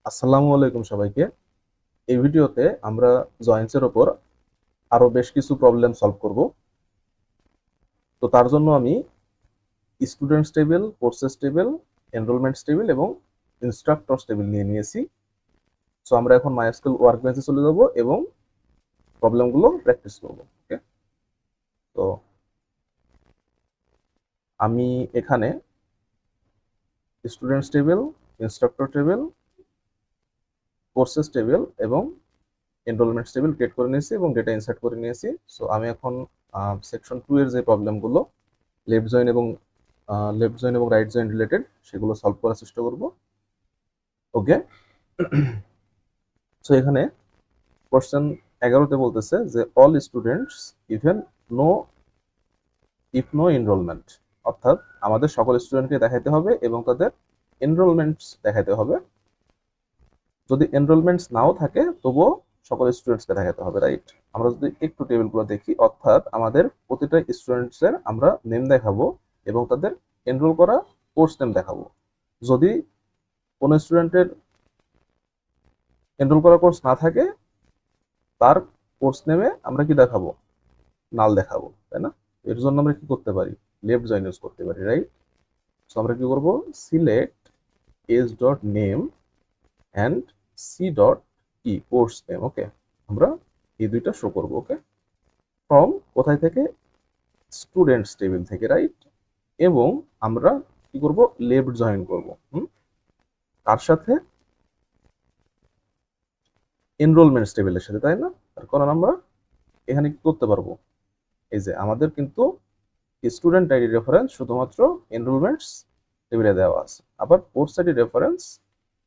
আসসালামু আলাইকুম সবাইকে। এই ভিডিওতে আমরা জয়েন্টসের ওপর আরো বেশ কিছু প্রবলেম সলভ করব। তো তার জন্য আমি students table, courses table, enrollments table এবং ইনস্ট্রাক্টরস টেবিল নিয়ে নিয়েছি। সো আমরা এখন মাইস্কুল ওয়ার্কবেঞ্চে চলে যাব এবং প্রবলেমগুলো প্র্যাকটিস করব। ওকে, তো আমি এখানে students table, instructor table, courses table এবং এনরোলমেন্টস টেবিল ক্রিয়েট করে নিয়েছি এবং ডেটা ইনসার্ট করে নিয়েছি। সো আমি এখন সেকশন 2 এর যে প্রবলেমগুলো লেফট জয়েন এবং রাইট জয়েন রিলেটেড সেগুলো সলভ করার চেষ্টা করব। ওকে, সো এখানে কোশ্চেন 11তে বলতেছে যে all students even no if no enrolment, অর্থাৎ আমাদের সকল স্টুডেন্টকে দেখাইতে হবে এবং তাদের এনরোলমেন্টস দেখাইতে হবে। যদি এনরোলমেন্টস নাও থাকে তবুও সকল স্টুডেন্টসকে দেখাতে হবে, রাইট? আমরা যদি একটু টেবিলগুলো দেখি, অর্থাৎ আমাদের প্রতিটা স্টুডেন্টসের আমরা নেম দেখাবো এবং তাদের এনরোল করা কোর্স নেম দেখাবো। যদি কোনো স্টুডেন্টের এনরোল করা কোর্স না থাকে, তার কোর্স নেমে আমরা কি দেখাবো? নাল দেখাবো, তাই না? এর জন্য আমরা কি করতে পারি? লেফট জয়েন ইউজ করতে পারি, রাইট? সো আমরা কি করব? Select s dot name and c dot কি কোর্স নেম। ওকে, আমরা এই দুইটা শো করব। ওকে, ফ্রম কোথায় থেকে? স্টুডেন্টস টেবিল থেকে, রাইট? এবং আমরা কি করব? লেফট জয়েন করব। তার সাথে এনরোলমেন্টস টেবিলের সাথে, তাই না? তার কারণ আমরা এখানে কি করতে পারবো? এই যে আমাদের কিন্তু স্টুডেন্ট আইডি রেফারেন্স শুধুমাত্র এনরোলমেন্টস টেবিলে দেওয়া আছে, আবার কোর্স আইডি রেফারেন্স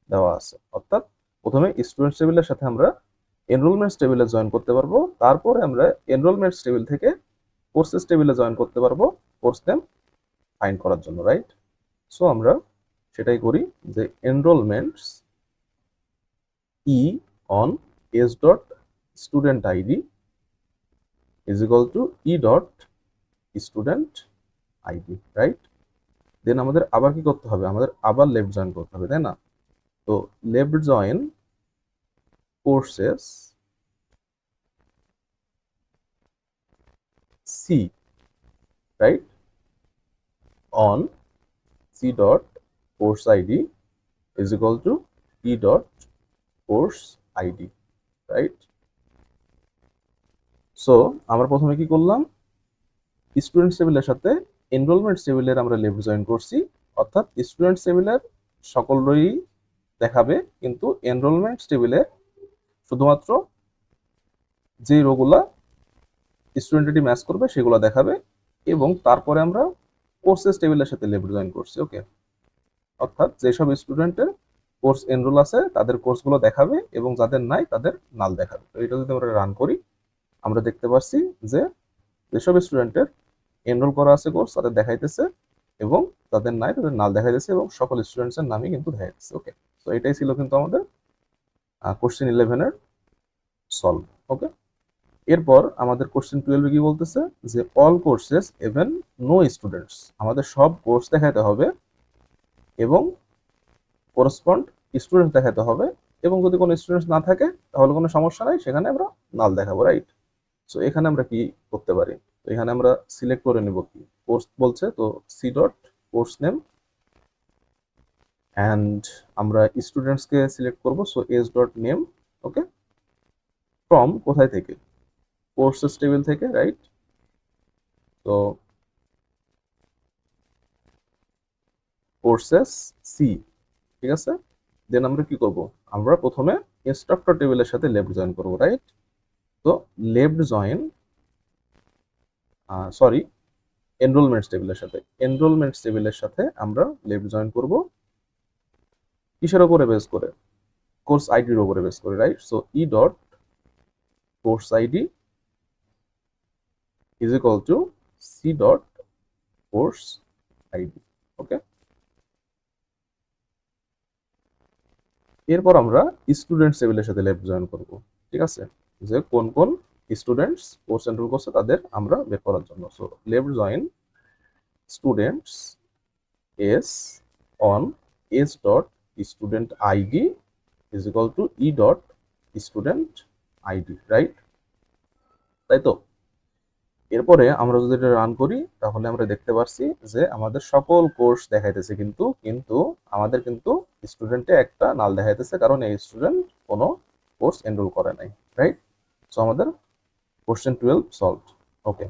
দেওয়া আছে। অর্থাৎ প্রথমে স্টুডেন্টস টেবিলের সাথে আমরা এনরোলমেন্টস টেবিলে জয়েন করতে পারবো, তারপরে আমরা এনরোলমেন্টস টেবিল থেকে কোর্সেস টেবিলে জয়েন করতে পারবো কোর্স নেম ফাইন্ড করার জন্য, রাইট? সো আমরা সেটাই করি যে enrollments E on S dot student ID is equal to E dot student ID, right? Then আমাদের আবার কি করতে হবে? আমাদের আবার লেফট জয়েন করতে হবে, তাই না? তো left join courses c, right, on C dot course ID is equal to E dot course ID, right? So আমরা প্রথমে কি করলাম? স্টুডেন্টস টেবিলের সাথে এনরোলমেন্ট টেবিলের আমরা লেফট জয়েন করছি, অর্থাৎ স্টুডেন্টস টেবিলের সকলই দেখাবে, কিন্তু এনরোলমেন্ট টেবিলে শুধুমাত্র যে রোগুলা স্টুডেন্ট আইডি ম্যাচ করবে সেগুলো দেখাবে। এবং তারপরে আমরা কোর্সেস টেবিলের সাথে লেফট জয়েন করছি। ওকে, অর্থাৎ যেসব স্টুডেন্টের কোর্স এনরোল আছে তাদের কোর্সগুলো দেখাবে এবং যাদের নাই তাদের নাল দেখাবে। তো এটা যদি আমরা রান করি, আমরা দেখতে পাচ্ছি যে যেসব স্টুডেন্টের এনরোল করা আছে কোর্স তাদের দেখাইতেছে এবং তাদের নাই তাদের নাল দেখাইতেছে এবং সকল স্টুডেন্টসের নামই কিন্তু দেখাইতেছে। ওকে, তো এটাই ছিল কিন্তু আমাদের কোশ্চেন 11-এর সলভ। ওকে, এরপর আমাদের কোশ্চেন 12 কি বলতেছে যে all courses even know students, আমাদের সব কোর্স দেখাতে হবে এবং করসপন্ড স্টুডেন্ট দেখাতে হবে, এবং যদি কোনো স্টুডেন্ট না থাকে তাহলে কোনো সমস্যা নাই, সেখানে আমরা নাল দেখাবো, রাইট? সো এখানে আমরা কি করতে পারি? তো এখানে আমরা সিলেক্ট করে নিব কি কোর্স বলছে, তো c dot course name and আমরা স্টুডেন্টসকে সিলেক্ট করব, so s dot name. Okay, from কোথায় থেকে? কোর্সেস টেবিল থেকে, রাইট? তো কোর্সেস সি, ঠিক আছে। দেন আমরা কি করব? আমরা প্রথমে ইনস্ট্রাক্টর টেবিলের সাথে লেফট জয়েন করব, রাইট? তো লেফট জয়েন, সরি, এনরোলমেন্টস টেবিলের সাথে আমরা লেফট জয়েন করব কিসের উপরে বেস করে? কোর্স আইডির উপরে বেস করে, right? So E dot course ID is equal to C dot course ID. Okay, এরপর আমরা স্টুডেন্টস টেবিলের সাথে লেফট জয়েন করব, ঠিক আছে? যে কোন কোন স্টুডেন্টস কোর্স এনরোল করছে তাদের আমরা বের করার জন্য। So left join students S on S dot student ID is equal to E dot student ID, right? তাই তো। এরপরে আমরা যদি এটা রান করি তাহলে আমরা দেখতে পাচ্ছি যে আমাদের সকল কোর্স দেখাইতেছে, কিন্তু কিন্তু আমাদের কিন্তু স্টুডেন্টে একটা নাল দেখাইতেছে, কারণ এই স্টুডেন্ট কোনো কোর্স এনরোল করে নাই, রাইট? সো আমাদের কোশ্চেন 12 সলভড। ওকে,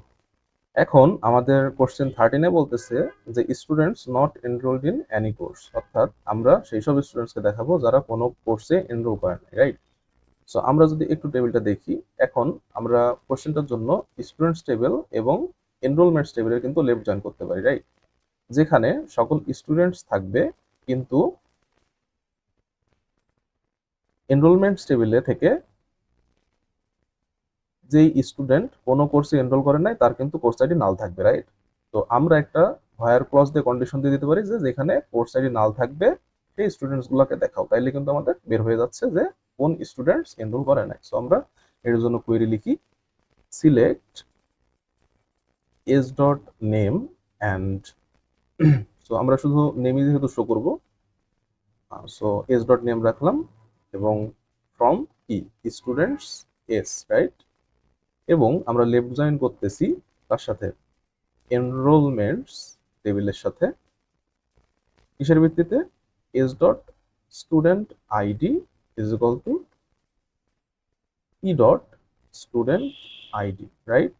এখন আমাদের কোশ্চেন 13-এ বলতেছে যে students not enrolled in any course, অর্থাৎ আমরা সেই সব স্টুডেন্টসকে দেখাবো যারা কোনো কোর্সে এনরোল করে নাই, রাইট? সো আমরা যদি একটু টেবিলটা দেখি, এখন আমরা কোশ্চেনটার জন্য স্টুডেন্টস টেবিল এবং এনরোলমেন্টস টেবিলের কিন্তু লেফট জয়েন করতে পারি, রাইট? যেখানে সকল স্টুডেন্টস থাকবে, কিন্তু এনরোলমেন্টস টেবিলে থেকে যেই স্টুডেন্ট কোনো কোর্সে এনরোল করে নাই তার কিন্তু কোর্স আইডি নাল থাকবে, রাইট? তো আমরা একটা হোয়ার ক্লজ দিয়ে কন্ডিশন দিয়ে দিতে পারি যে যেখানে কোর্স আইডি নাল থাকবে সেই স্টুডেন্টস গুলোকে দেখাও, তাইলে কিন্তু আমাদের বের হয়ে যাচ্ছে যে কোন স্টুডেন্টস এনরোল করে নাই। সো আমরা এর জন্য কোয়েরি লিখি select s dot name and so আমরা শুধু নেমই যেহেতু শো করব, সো এস ডট নেম রাখলাম এবং ফ্রম কি স্টুডেন্টস এস, রাইট? এবং আমরা লেফট জয়েন করতেছি তার সাথে এনরোলমেন্টস টেবিলের সাথে কিসের ভিত্তিতে S dot student ID is equal to E dot student ID, right?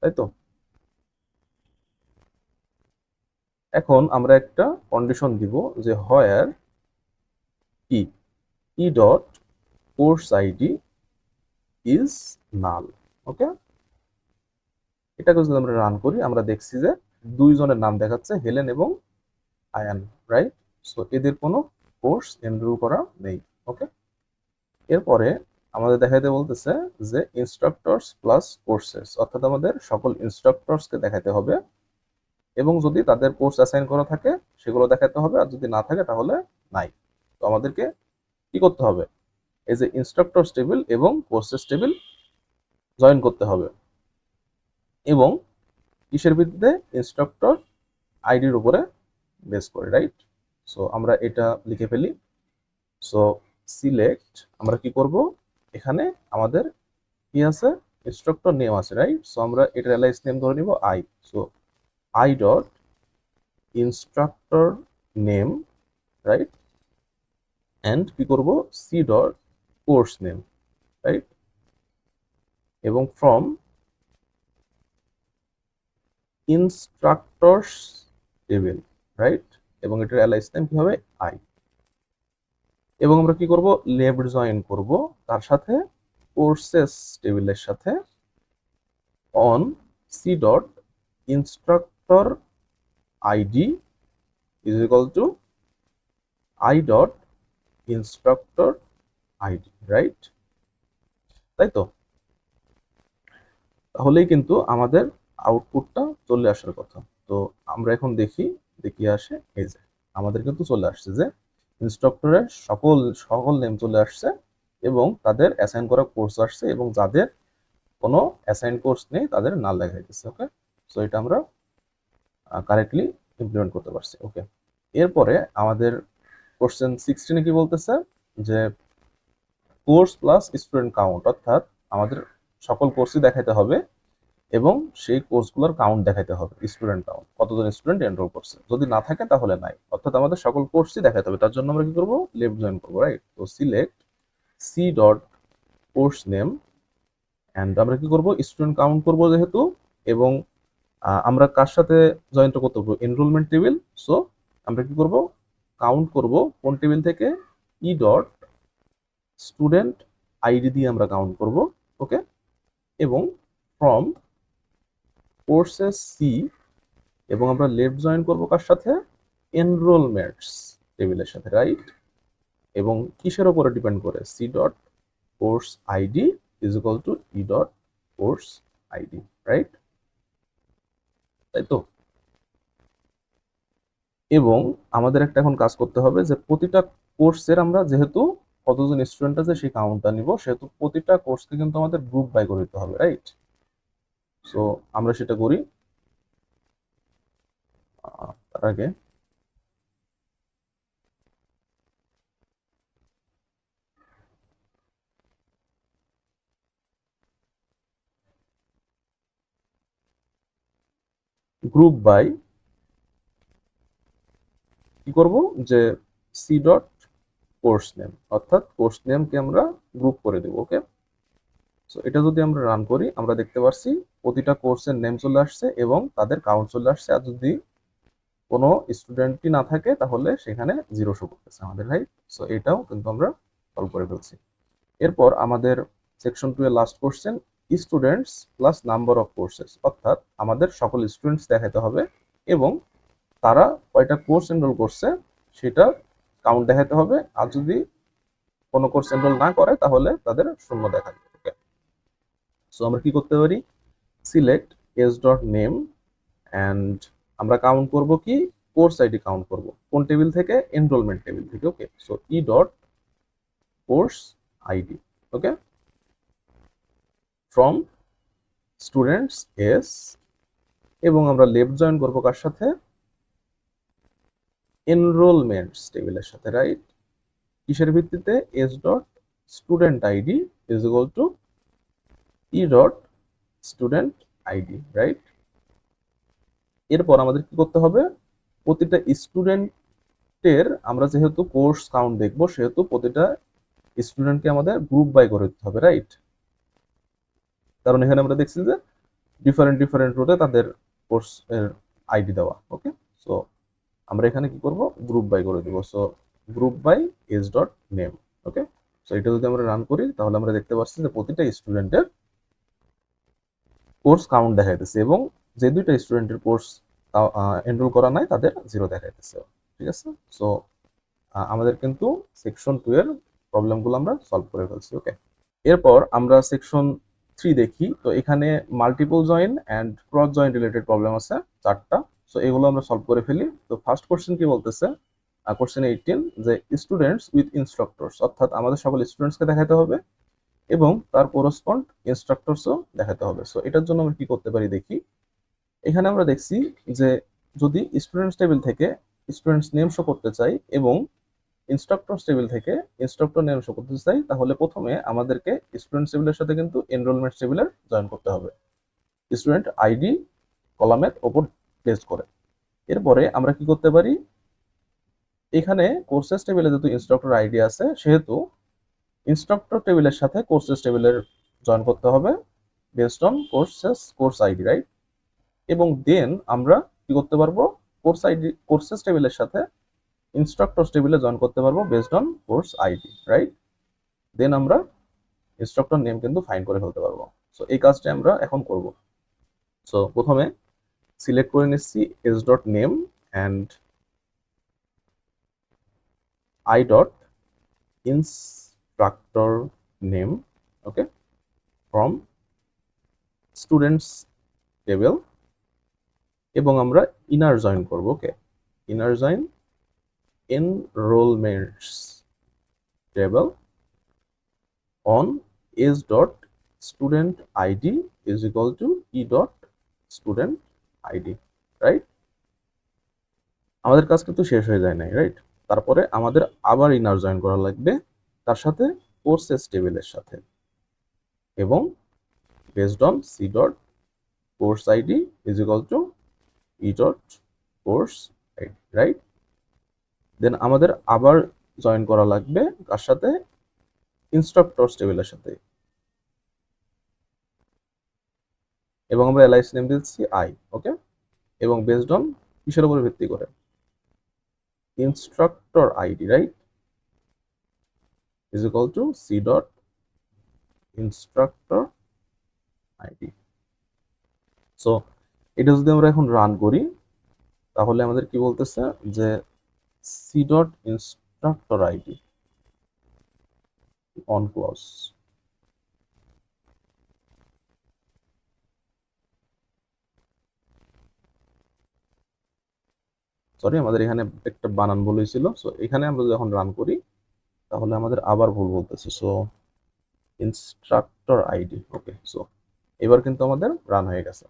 তাই তো। এখন আমরা একটা কন্ডিশন দিব যে হোয়ার কি E dot course ID is null. Okay, এটাকে যদি আমরা রান করি আমরা দেখছি যে দুইজনের নাম দেখাচ্ছে, হেলেন এবং আয়ান, রাইট? সো এদের কোনো কোর্স এনরোল করা নেই। ওকে, এরপরে আমাদের দেখাইতে বলতেছে যে ইনস্ট্রাক্টরস প্লাস কোর্সেস, অর্থাৎ আমাদের সকল ইনস্ট্রাক্টরসকে দেখাতে হবে এবং যদি তাদের কোর্স অ্যাসাইন করা থাকে সেগুলো দেখাতে হবে, আর যদি না থাকে তাহলে নাই। তো আমাদেরকে কি করতে হবে, এই যে ইনস্ট্রাক্টরস টেবিল এবং কোর্সেস টেবিল জয়েন করতে হবে, এবং কিসের ভিত্তিতে ইনস্ট্রাক্টর আইডির উপরে বেস করে, রাইট? সো আমরা এটা লিখে ফেলি। সো সিলেক্ট, আমরা কি করব, এখানে আমাদের কি আছে, ইনস্ট্রাক্টর নেম আছে, রাইট? সো আমরা এটা এলাইস নেম ধরে নিব i. So i dot instructor name, right? And কি করব, c dot course name, right? এবং ফ্রম ইনস্ট্রাক্টরস টেবিল, রাইট? এবং এটার এলাইস নেম কি হবে, আই। এবং আমরা কি করব, লেফট জয়েন করব তার সাথে কোর্সেস টেবিলের সাথে on C dot instructor ID is equal to i dot instructor ID, right? তাই তো। তাহলেই কিন্তু আমাদের আউটপুটটা চলে আসার কথা। তো আমরা এখন দেখি যে কি আসে। এই যে আমাদের কিন্তু চলে আসছে যে ইনস্ট্রাক্টরের সকল সকল নেম চলে আসছে এবং তাদের অ্যাসাইন করা কোর্স আসছে, এবং যাদের কোনো অ্যাসাইন কোর্স নেই তাদের নাল লেখা গেছে। ওকে, সো এটা আমরা কারেক্টলি ইমপ্লিমেন্ট করতে পারছি। ওকে, এরপরে আমাদের কোশ্চেন 16-এ কি বলতেছে যে কোর্স প্লাস স্টুডেন্ট কাউন্ট, অর্থাৎ আমাদের সকল কোর্সই দেখাতে হবে এবং সেই কোর্সগুলোর কাউন্ট দেখাতে হবে, স্টুডেন্ট কাউন্ট, কতজন স্টুডেন্ট এনরোল করছে। যদি না থাকে তাহলে নাই, অর্থাৎ আমাদের সকল কোর্সই দেখাতে হবে। তার জন্য আমরা কি করব, লেফট জয়েন করবো, রাইট? তো select c dot course name and আমরা কি করব, স্টুডেন্ট কাউন্ট করব যেহেতু, এবং আমরা কার সাথে জয়েন্ট করতে পারবো, এনরোলমেন্ট টেবিল। সো আমরা কি করব, কাউন্ট করব কোন টেবিল থেকে, ই ডট স্টুডেন্ট আইডি দিয়ে আমরা কাউন্ট করব। ওকে, এবং ফ্রম কোর্সেস সি, এবং আমরা লেফট জয়েন করব কার সাথে, এনরোলমেন্টস টেবিলের সাথে, রাইট? এবং কিসের উপরে ডিপেন্ড করে, c dot course ID is equal to E dot course ID, right? তাই তো। এবং আমাদের একটা এখন কাজ করতে হবে যে প্রতিটা কোর্সের আমরা যেহেতু কতজন স্টুডেন্ট আছে সেই কাউন্টটা নিব, সেহেতু প্রতিটা কোর্সকে কিন্তু আমাদের গ্রুপ বাই করে দিতে হবে, রাইট? সো আমরা সেটা করি। তার আগে গ্রুপ বাই কি করব, যে সি ডট কোর্স নেম, অর্থাৎ কোর্স নেমকে আমরা গ্রুপ করে দেব। ওকে, সো এটা যদি আমরা রান করি আমরা দেখতে পাচ্ছি প্রতিটা কোর্সের নেম চলে আসছে এবং তাদের কাউন্ট চলে আসছে। আর যদি কোনো স্টুডেন্টই না থাকে তাহলে সেখানে জিরো শো করতেছে আমাদের, রাইট? সো এটাও কিন্তু আমরা সলভ করে ফেলছি। এরপর আমাদের সেকশন 2 এর last question, students plus number of courses, অর্থাৎ আমাদের সকল স্টুডেন্টস দেখাতে হবে এবং তারা কয়টা কোর্স এনরোল করছে সেটা কাউন্ট দেখাতে হবে। আর যদি কোনো কোর্স এনরোল না করে তাহলে তাদের শূন্য দেখাবে। ওকে, সো আমরা কি করতে পারি, select s dot name and আমরা কাউন্ট করব কি, কোর্স আইডি কাউন্ট করব কোন টেবিল থেকে, এনরোলমেন্ট টেবিল থেকে। Okay, so E dot course ID, okay, from students S, এবং আমরা লেফট জয়েন করবো কার সাথে, এনরোলমেন্টস টেবিলের সাথে, রাইট? কিসের ভিত্তিতে, S dot student ID is equal to E dot student ID, right? এরপর আমাদের কি করতে হবে, প্রতিটা স্টুডেন্টের আমরা যেহেতু কোর্স কাউন্ট দেখবো সেহেতু প্রতিটা স্টুডেন্টকে আমাদের গ্রুপ বাই করে দিতে হবে, রাইট? কারণ এখানে আমরা দেখছি যে ডিফারেন্ট ডিফারেন্ট রোতে তাদের কোর্স এর আইডি দেওয়া। ওকে, সো আমরা এখানে কি করব, গ্রুপ বাই করে দিব। So group by s dot name. Okay, so এটা যদি আমরা রান করি তাহলে আমরা দেখতে পাচ্ছি যে প্রতিটা স্টুডেন্টের কোর্স কাউন্ট দেখাইতেছে এবং যে দুইটা স্টুডেন্টের কোর্স এনরোল করা নাই তাদের জিরো দেখাইতেছে। ঠিক আছে, সো আমাদের কিন্তু সেকশন 2 এর প্রবলেমগুলো আমরা সলভ করে ফেলছি। ওকে, এরপর আমরা সেকশন 3 দেখি। তো এখানে multiple join and cross join related problem আছে 4টা। সো এগুলো আমরা সলভ করে ফেলি। তো ফার্স্ট কোশ্চেন কি বলতেছে, কোশ্চেন 18, যে স্টুডেন্টস উইথ ইনস্ট্রাক্টরস, অর্থাৎ আমাদের সকল স্টুডেন্টসকে দেখাতে হবে এবং তার কোরসপন্ড ইনস্ট্রাক্টরসও দেখাতে হবে। সো এটার জন্য আমরা কি করতে পারি দেখি। এখানে আমরা দেখছি যে যদি স্টুডেন্টস টেবিল থেকে স্টুডেন্টস নেম শো করতে চাই এবং ইনস্ট্রাক্টরস টেবিল থেকে ইনস্ট্রাক্টর নেম শো করতে চাই তাহলে প্রথমে আমাদেরকে স্টুডেন্টস টেবিলের সাথে কিন্তু এনরোলমেন্ট টেবিলের জয়েন করতে হবে স্টুডেন্ট আইডি কলামের ওপর প্লেস করে। এরপরে আমরা কি করতে পারি, এখানে কোর্সেস টেবিলে যেহেতু ইনস্ট্রাক্টর আইডি আছে সেহেতু ইনস্ট্রাক্টর টেবিলের সাথে কোর্সেস টেবিলের জয়েন করতে হবে based on course ID, right? এবং দেন আমরা কি করতে পারবো, কোর্সেস টেবিলের সাথে ইনস্ট্রাক্টরস টেবিলে জয়েন করতে পারবো based on course ID, right? Then আমরা ইনস্ট্রাক্টর নেম কিন্তু ফাইন্ড করে ফেলতে পারবো। সো এই কাজটা আমরা এখন করব। সো প্রথমে সিলেক্ট করে নিচ্ছি S dot name and I dot instructor name, okay, from students table, এবং আমরা ইনার জয়েন করব। Okay, inner join enrollments table on S dot student ID is equal to E dot student ID, right? আমাদের কাজ কিন্তু শেষ হয়ে যায় নাই, রাইট? তারপরে আমাদের আবার ইনার জয়েন করা লাগবে তার সাথে কোর্সেস টেবিলের সাথে এবং based on C dot course ID is equal to E dot course ID, right? Then আমাদের আবার জয়েন করা লাগবে কার সাথে, ইনস্ট্রাক্টরস টেবিলের সাথে, এবং আমরা এলআইসি নেম দিচ্ছি আই। ওকে, এবং বেসড অন কিসের উপর ভিত্তি করে, instructor ID, right, is equal to C dot instructor ID. So এটা যদি আমরা এখন রান করি তাহলে আমাদের কি বলতেছে যে c dot instructor ID on clause, sorry আমাদের এখানে একটা বানান ভুল হয়েছিল। সো এখানে আমরা যখন রান করি তাহলে আমাদের আবার ভুল বলতেছে। So instructor ID, okay, so এবার কিন্তু আমাদের রান হয়ে গেছে।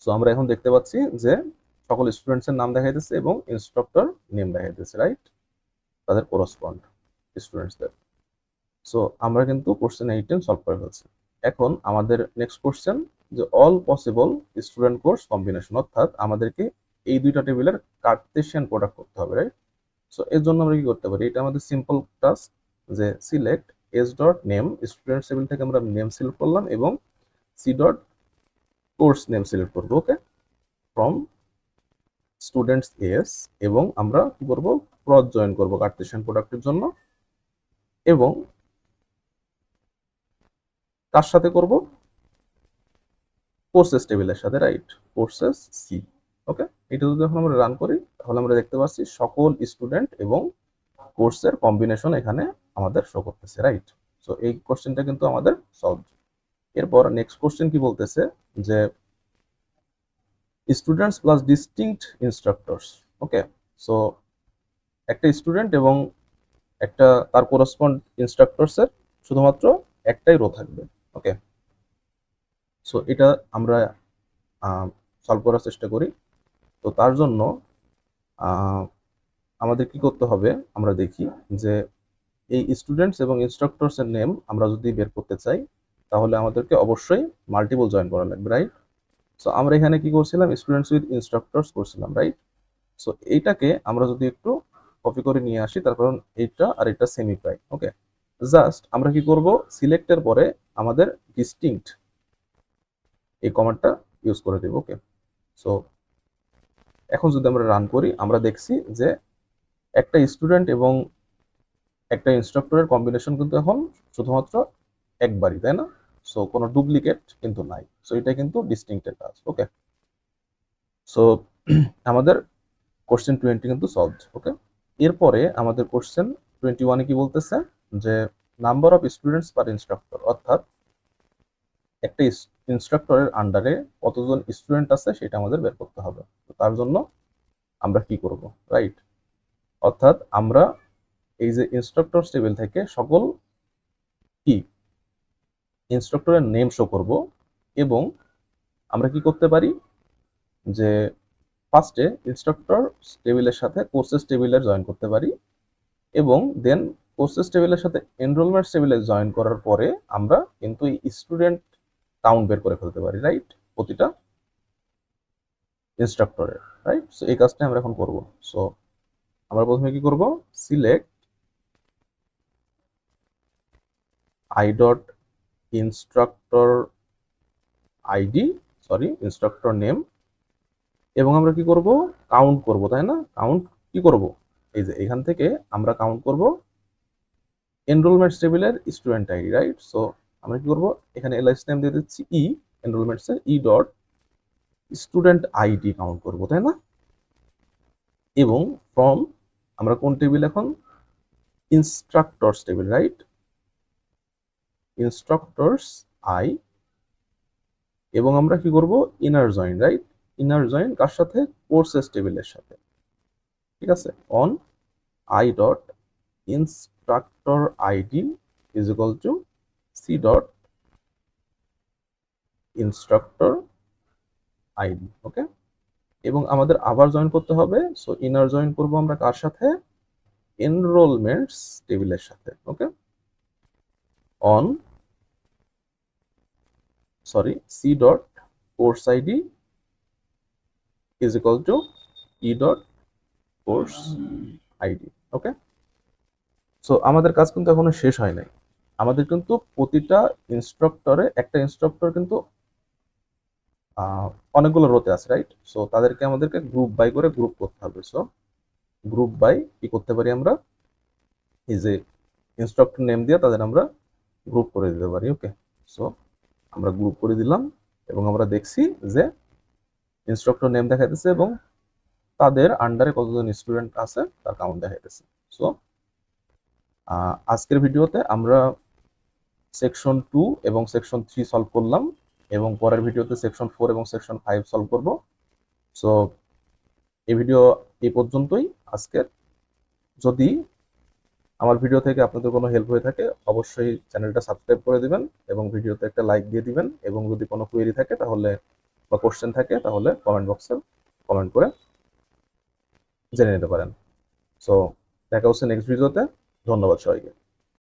সো আমরা এখন দেখতে পাচ্ছি যে সকল স্টুডেন্টস এর নাম দেখাইতেছে এবং ইনস্ট্রাক্টর নেম দেখাইতেছে, রাইট, তাদের কোরসপন্ড স্টুডেন্টসদের। সো আমরা কিন্তু কোশ্চেন 18 সলভ করে ফেলছি। এখন আমাদের নেক্সট কোশ্চেন যে all possible student course combination, অর্থাৎ আমাদেরকে এই দুইটা টেবিলের কার্টেসিয়ান প্রোডাক্ট করতে হবে, রাইট? সো এর জন্য আমরা কি করতে পারি, এটা আমাদের সিম্পল টাস্ক, যে select s dot name, students table থেকে আমরা নেম সিলেক্ট করলাম এবং c dot course name select করবো, ওকে, ফ্রম স্টুডেন্টস এস, এবং আমরা কি করব, ক্রস জয়েন করব কার্টেসিয়ান প্রোডাক্টের জন্য, এবং কার সাথে করব, কোর্সেস টেবিলের সাথে, রাইট? কোর্সেস সি, ওকে। এটা যদি এখন আমরা রান করি তাহলে আমরা দেখতে পাচ্ছি সকল স্টুডেন্ট এবং কোর্সের কম্বিনেশন এখানে আমাদের শো করতেছে, রাইট? সো এই কোশ্চেনটা কিন্তু আমাদের সলভ। এরপর নেক্সট কোশ্চেন কি বলতেছে, যে স্টুডেন্টস প্লাস ডিস্টিংক্ট ইনস্ট্রাক্টরস, ওকে। সো একটা স্টুডেন্ট এবং একটা তার কোরেসপন্ড ইনস্ট্রাক্টরসের শুধুমাত্র একটাই রো থাকবে, ওকে। সো এটা আমরা সলভ করার চেষ্টা করি। তো তার জন্য আমাদের কি করতে হবে, আমরা দেখি যে এই স্টুডেন্টস এবং ইনস্ট্রাক্টরস এর নেম আমরা যদি বের করতে চাই তাহলে আমাদেরকে অবশ্যই মাল্টিপল জয়েন করা লাগবে, রাইট? সো আমরা এখানে কি করছিলাম, স্টুডেন্টস উইথ ইনস্ট্রাক্টরস করছিলাম, রাইট? সো এইটাকে আমরা যদি একটু কপি করে নিয়ে আসি, তার কারণ এইটা আর এটা সেমি প্রায়, ওকে। জাস্ট আমরা কি করব, সিলেক্টের পরে আমাদের ডিস্টিংক্ট এই কমান্ডটা ইউজ করে দেব, ওকে। সো এখন যদি আমরা রান করি আমরা দেখছি যে একটা স্টুডেন্ট এবং একটা ইনস্ট্রাক্টরের কম্বিনেশন কিন্তু এখন শুধুমাত্র একবারই, তাই না? সো কোনো ডুপ্লিকেট কিন্তু নাই। সো এটা কিন্তু ডিস্টিংক্টের কাজ, ওকে। সো আমাদের কোশ্চেন 20 কিন্তু সলভড, ওকে। এরপরে আমাদের কোশ্চেন 21 কি বলতেছে, যে number of students per instructor, অর্থাৎ একটা ইনস্ট্রাক্টরের আন্ডারে কতজন স্টুডেন্ট আছে সেটা আমাদের বের করতে হবে। তো তার জন্য আমরা কি করব, রাইট? অর্থাৎ আমরা এই যে ইনস্ট্রাক্টরস টেবিল থেকে সকল কি ইনস্ট্রাক্টরের নেম শো করব, এবং আমরা কি করতে পারি, যে ফার্স্টে ইনস্ট্রাক্টর টেবিলের সাথে কোর্সেস টেবিলের জয়েন করতে পারি, এবং দেন কোর্সেস টেবিলের সাথে এনরোলমেন্ট টেবিলে জয়েন করার পরে আমরা কিন্তু এই স্টুডেন্ট কাউন্ট বের করে ফেলতে পারি, রাইট? প্রতিটা ইনস্ট্রাক্টরের, রাইট? সো এই কাজটা আমরা এখন করব। সো আমরা প্রথমে কি করব, select I dot instructor ID, sorry instructor name, এবং আমরা কি করব, কাউন্ট করব, তাই না? কাউন্ট কি করব, এই যে এখান থেকে আমরা কাউন্ট করব এনরোলমেন্টস টেবিলের স্টুডেন্ট আইডি, রাইট? সো আমরা কি করব, এখানে এলএস নেম দিয়ে দিচ্ছি ই, এনরোলমেন্টস এর E dot student ID count করব, তাই না? এবং ফ্রম আমরা কোন টেবিল এখন, instructors table, right? Instructors I, এবং আমরা কি করব, inner join, right? Inner join কার সাথে, কোর্সেস টেবিলের সাথে, ঠিক আছে? On I dot instructor ID is equal to C dot instructor ID, okay. এবং আমাদের আবার জয়েন করতে হবে। সো ইনার জয়েন করব আমরা কার সাথে, এনরোলমেন্টস টেবিলের সাথে, okay. On C dot course ID is equal to E dot course ID, okay. So আমাদের কাজ কিন্তু এখনো শেষ হয় নাই। আমাদের কিন্তু প্রতিটা ইনস্ট্রাক্টরে, একটা ইনস্ট্রাক্টর কিন্তু অনেকগুলো রোতে আছে, রাইট? সো তাদেরকে আমাদেরকে গ্রুপ বাই করে গ্রুপ করতে হবে। সো গ্রুপ বাই কি করতে পারি আমরা, এই যে ইনস্ট্রাক্টর নেম দিয়ে তাদের আমরা গ্রুপ করে দিতে পারি, ওকে। সো আমরা গ্রুপ করে দিলাম এবং আমরা দেখছি যে ইনস্ট্রাক্টর নেম দেখাইতেছে এবং তাদের আন্ডারে কতজন স্টুডেন্ট আছে তার কাউন্ট দেখাইতেছে। সো আজকের ভিডিওতে আমরা সেকশন 2 এবং সেকশন 3 সলভ করলাম, এবং পরের ভিডিওতে সেকশন 4 এবং সেকশন 5 সলভ করব। সো এই ভিডিও এই পর্যন্তই আজকের। যদি আমার ভিডিও থেকে আপনাদের কোনো হেল্প হয়ে থাকে অবশ্যই চ্যানেলটা সাবস্ক্রাইব করে দিবেন এবং ভিডিওতে একটা লাইক দিয়ে দিবেন, এবং যদি কোনো কোয়েরি থাকে তাহলে বা কোশ্চেন থাকে তাহলে কমেন্ট বক্সে কমেন্ট করে জেনে নিতে পারেন। সো দেখা হচ্ছে নেক্সট ভিডিওতে। ধন্যবাদ সবাইকে।